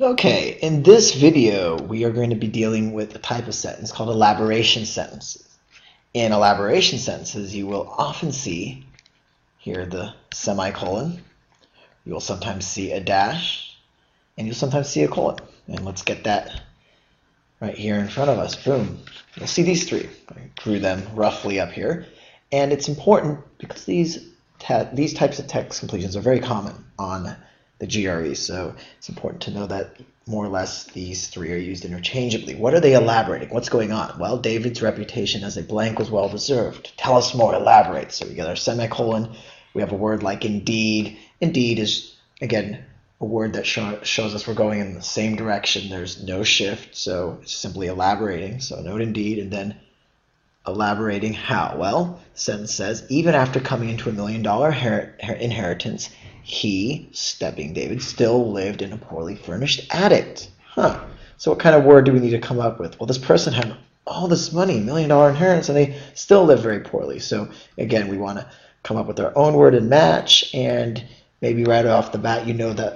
Okay, in this video, we are going to be dealing with a type of sentence called elaboration sentences. In elaboration sentences, you will often see here the semicolon, you will sometimes see a dash, and you'll sometimes see a colon. And let's get that right here in front of us. Boom. You'll see these three. I drew them roughly up here. And it's important because these types of text completions are very common on the GRE, so it's important to know that more or less these three are used interchangeably. What are they elaborating? What's going on? Well, David's reputation as a blank was well deserved. Tell us more, elaborate. So we get our semicolon, we have a word like indeed. Indeed is, again, a word that shows us we're going in the same direction. There's no shift, so it's simply elaborating. So note indeed, and then elaborating how? Well, the sentence says, even after coming into $1 million inheritance, he, stepping David, still lived in a poorly furnished attic. So what kind of word do we need to come up with? Well, this person had all this money, $1 million inheritance, and they still live very poorly. So again, we want to come up with our own word and match, and maybe right off the bat, you know that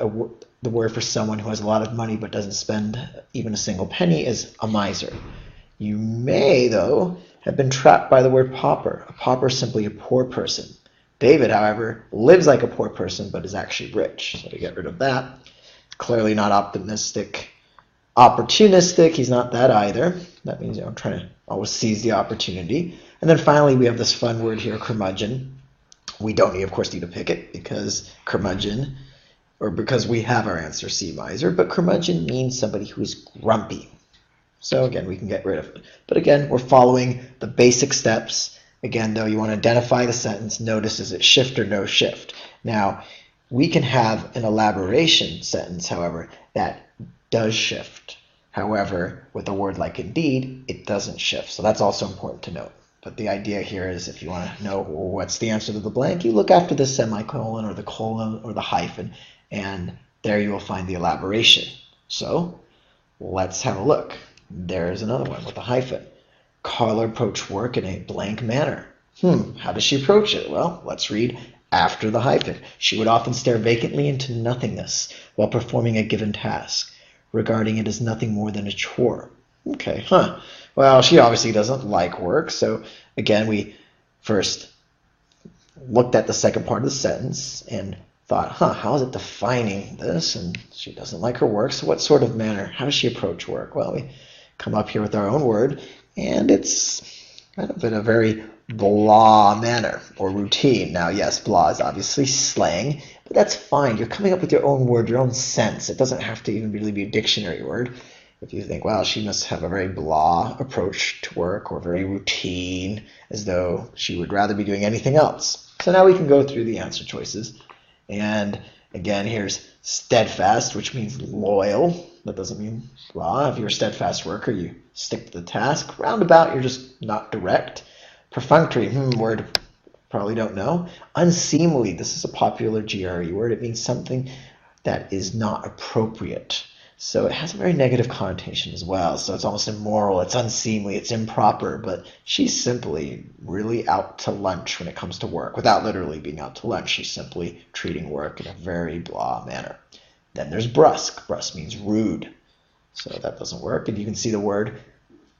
the word for someone who has a lot of money but doesn't spend even a single penny is a miser. You may, though, have been trapped by the word pauper. A pauper is simply a poor person. David, however, lives like a poor person but is actually rich. So to get rid of that, clearly not optimistic. Opportunistic, he's not that either. That means I'm trying to always seize the opportunity. And then finally, we have this fun word here, curmudgeon. We don't, of course, need to pick it because curmudgeon, or because we have our answer, C, miser, but curmudgeon means somebody who is grumpy. So again, we can get rid of it. But again, we're following the basic steps. Again, though, you want to identify the sentence. Notice, is it shift or no shift? Now, we can have an elaboration sentence, however, that does shift. However, with a word like indeed, it doesn't shift. So that's also important to note. But the idea here is if you want to know what's the answer to the blank, you look after the semicolon or the colon or the hyphen, and there you will find the elaboration. So let's have a look. There's another one with a hyphen. Carla approached work in a blank manner. How does she approach it? Well, let's read after the hyphen. She would often stare vacantly into nothingness while performing a given task, regarding it as nothing more than a chore. Okay, Well, she obviously doesn't like work, so again, we first looked at the second part of the sentence and thought, how is it defining this? And she doesn't like her work, so what sort of manner? How does she approach work? Well, we come up here with our own word, and it's kind of in a very blah manner or routine. Now, yes, blah is obviously slang, but that's fine. You're coming up with your own word, your own sense. It doesn't have to even really be a dictionary word. If you think, wow, she must have a very blah approach to work or very routine, as though she would rather be doing anything else. So now we can go through the answer choices. And again, here's steadfast, which means loyal. That doesn't mean blah. If you're a steadfast worker, you stick to the task. Roundabout, you're just not direct. Perfunctory, word probably don't know. Unseemly, this is a popular GRE word. It means something that is not appropriate. So it has a very negative connotation as well. So it's almost immoral, it's unseemly, it's improper, but she's simply really out to lunch when it comes to work. Without literally being out to lunch, she's simply treating work in a very blah manner. Then there's brusque. Brusque means rude. So that doesn't work. And you can see the word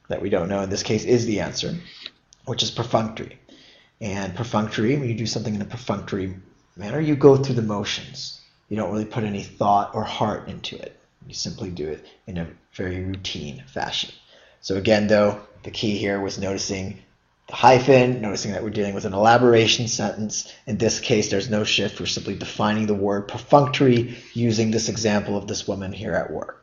that we don't know in this case is the answer, which is perfunctory. And perfunctory, when you do something in a perfunctory manner, you go through the motions. You don't really put any thought or heart into it. You simply do it in a very routine fashion. So again, though, the key here was noticing the hyphen, noticing that we're dealing with an elaboration sentence. In this case, there's no shift. We're simply defining the word perfunctory using this example of this woman here at work.